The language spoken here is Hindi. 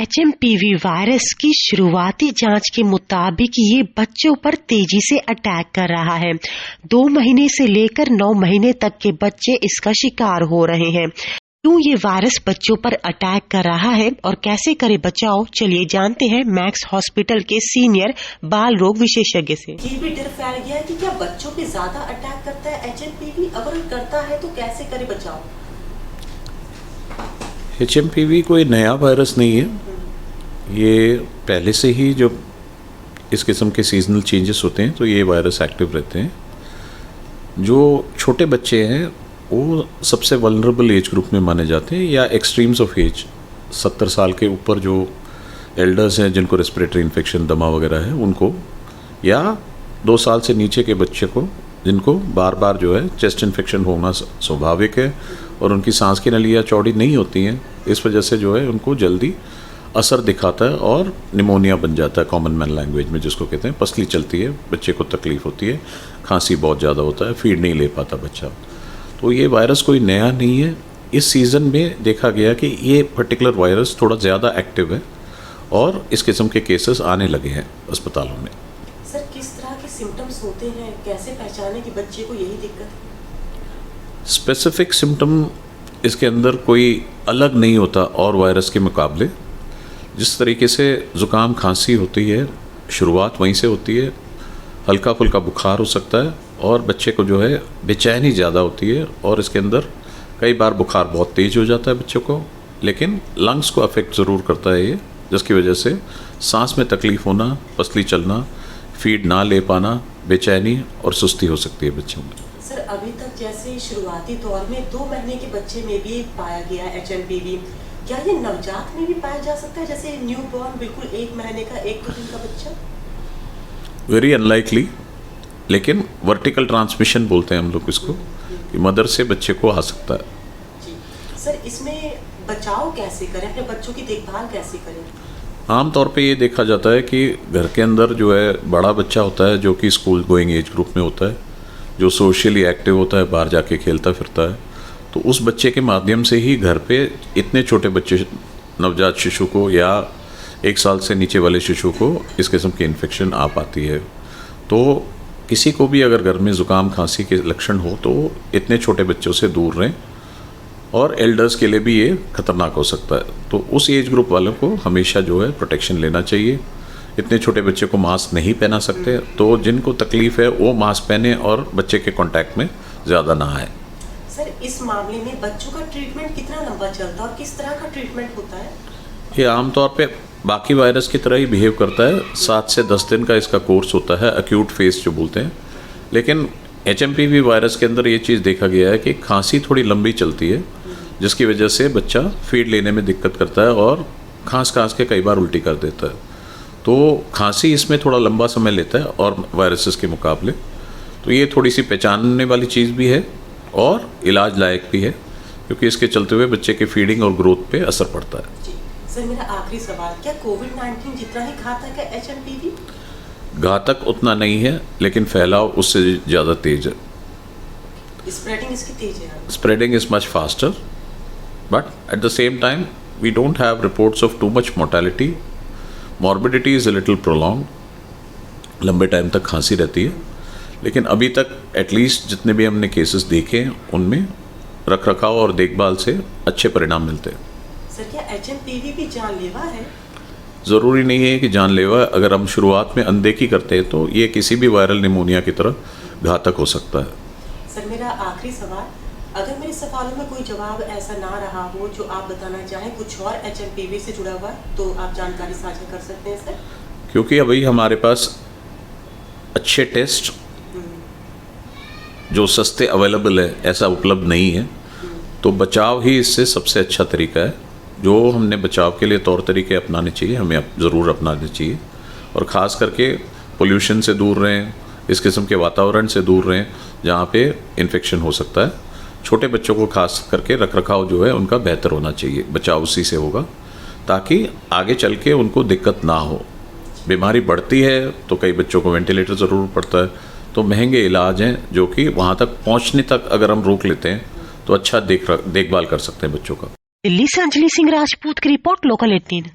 HMPV वायरस की शुरुआती जांच के मुताबिक ये बच्चों पर तेजी से अटैक कर रहा है। 2 महीने से लेकर 9 महीने तक के बच्चे इसका शिकार हो रहे हैं। क्यों ये वायरस बच्चों पर अटैक कर रहा है और कैसे करे बचाव, चलिए जानते हैं मैक्स हॉस्पिटल के सीनियर बाल रोग विशेषज्ञ से। ये भी डर फैल गया है कि क्या बच्चों पे ज्यादा अटैक करता है HMPV? अगर करता है तो कैसे करे बचाव? HMPV कोई नया वायरस नहीं है। ये पहले से ही जब इस किस्म के सीजनल चेंजेस होते हैं तो ये वायरस एक्टिव रहते हैं। जो छोटे बच्चे हैं वो सबसे वल्नरेबल एज ग्रुप में माने जाते हैं, या एक्सट्रीम्स ऑफ एज 70 साल के ऊपर जो एल्डर्स हैं जिनको रेस्पिरेटरी इन्फेक्शन, दमा वगैरह है उनको, या 2 साल से नीचे के बच्चे को जिनको बार बार जो है चेस्ट इन्फेक्शन होना स्वाभाविक है और उनकी सांस की नलियाँ चौड़ी नहीं होती हैं, इस वजह से जो है उनको जल्दी असर दिखाता है और निमोनिया बन जाता है। कॉमन मैन लैंग्वेज में जिसको कहते हैं पसली चलती है, बच्चे को तकलीफ़ होती है, खांसी बहुत ज़्यादा होता है, फीड नहीं ले पाता बच्चा। तो ये वायरस कोई नया नहीं है। इस सीज़न में देखा गया कि ये पर्टिकुलर वायरस थोड़ा ज़्यादा एक्टिव है और इस किस्म के केसेस आने लगे हैं अस्पतालों में। सर, किस तरह के सिम्टम्स होते हैं, कैसे पहचाने कि बच्चे को यही दिक्कत है? स्पेसिफिक सिम्टम इसके अंदर कोई अलग नहीं होता और वायरस के मुकाबले। जिस तरीके से ज़ुकाम खांसी होती है, शुरुआत वहीं से होती है, हल्का फुल्का बुखार हो सकता है और बच्चे को जो है बेचैनी ज़्यादा होती है और इसके अंदर कई बार बुखार बहुत तेज़ हो जाता है बच्चों को, लेकिन लंग्स को अफेक्ट ज़रूर करता है ये, जिसकी वजह से सांस में तकलीफ़ होना, पसली चलना, फीड ना ले पाना, बेचैनी और सुस्ती हो सकती है बच्चों में। सर, अभी तक जैसे शुरुआती दौर में 2 महीने के बच्चे में भी पाया गया HMPV, क्या ये नवजात में भी पाया जा सकता है, जैसे न्यूबॉर्न बिल्कुल 1 महीने का 1 दिन का बच्चा? वेरी अनलाइकली, लेकिन वर्टिकल ट्रांसमिशन बोलते हैं हम लोग इसको, कि मदर से बच्चे को आ सकता है। जी सर, इसमें बचाव कैसे करें, अपने बच्चों की देखभाल कैसे करें? आमतौर पे ये देखा जाता है कि घर के अंदर जो है बड़ा बच्चा होता है जो कि स्कूल गोइंग एज ग्रुप में होता है, जो सोशली एक्टिव होता है, बाहर जाके खेलता फिरता है, तो उस बच्चे के माध्यम से ही घर पे इतने छोटे बच्चे, नवजात शिशु को या 1 साल से नीचे वाले शिशु को इस किस्म की इन्फेक्शन आ पाती है। तो किसी को भी अगर घर में ज़ुकाम खांसी के लक्षण हो तो इतने छोटे बच्चों से दूर रहें, और एल्डर्स के लिए भी ये खतरनाक हो सकता है। तो उस एज ग्रुप वालों को हमेशा जो है प्रोटेक्शन लेना चाहिए। इतने छोटे बच्चे को मास्क नहीं पहना सकते, तो जिनको तकलीफ़ है वो मास्क पहने और बच्चे के कांटेक्ट में ज़्यादा ना आए। सर, इस मामले में बच्चों का ट्रीटमेंट कितना लंबा चलता है और किस तरह का ट्रीटमेंट होता है? ये आमतौर पे बाकी वायरस की तरह ही बिहेव करता है। 7 से 10 दिन का इसका कोर्स होता है, एक्यूट फेज जो बोलते हैं। लेकिन HMPV वायरस के अंदर ये चीज़ देखा गया है कि खांसी थोड़ी लंबी चलती है, जिसकी वजह से बच्चा फीड लेने में दिक्कत करता है और खांस के कई बार उल्टी कर देता है। तो खांसी इसमें थोड़ा लंबा समय लेता है और वायरसेस के मुकाबले, तो ये थोड़ी सी पहचानने वाली चीज़ भी है और इलाज लायक भी है, क्योंकि इसके चलते हुए बच्चे के फीडिंग और ग्रोथ पे असर पड़ता है। जी सर, मेरा आखिरी सवाल, क्या कोविड-19 जितना ही घातक है HMPV? घातक उतना नहीं है, लेकिन फैलाव उससे ज़्यादा तेज है। स्प्रेडिंग इसकी तेज है? Spreading is much faster, but at the same time we don't have reports of too much mortality. Morbidity is a little prolonged. लंबे टाइम तक खांसी रहती है, लेकिन अभी तक एटलीस्ट जितने भी हमने केसेस देखे हैं उनमें रखरखाव और देखभाल से अच्छे परिणाम मिलते हैं। सर, क्या HMPV भी जानलेवा है? ज़रूरी नहीं है कि जानलेवा। अगर हम शुरुआत में अनदेखी करते हैं तो ये किसी भी वायरल निमोनिया की तरह घातक हो सकता है। सर, मेरा आखिरी सवाल, अगर मेरे सवालों में कोई जवाब ऐसा ना रहा हो जो आप बताना चाहें, कुछ और HMPV से जुड़ा हुआ, तो आप जानकारी साझा कर सकते हैं सर। क्योंकि अभी हमारे पास अच्छे टेस्ट जो सस्ते अवेलेबल है ऐसा उपलब्ध नहीं है, तो बचाव ही इससे सबसे अच्छा तरीका है। जो हमने बचाव के लिए तौर तरीके अपनाने चाहिए, हमें ज़रूर अपनाने चाहिए, और ख़ास करके पोल्यूशन से दूर रहें, इस किस्म के वातावरण से दूर रहें जहाँ पे इन्फेक्शन हो सकता है। छोटे बच्चों को खास करके रखरखाव जो है उनका बेहतर होना चाहिए, बचाव उसी से होगा, ताकि आगे चल के उनको दिक्कत ना हो। बीमारी बढ़ती है तो कई बच्चों को वेंटिलेटर ज़रूर पड़ता है, तो महंगे इलाज हैं जो कि वहाँ तक पहुँचने तक अगर हम रोक लेते हैं तो अच्छा देखभाल कर सकते हैं बच्चों का। दिल्ली से अंजलि सिंह राजपूत की रिपोर्ट, लोकल 18।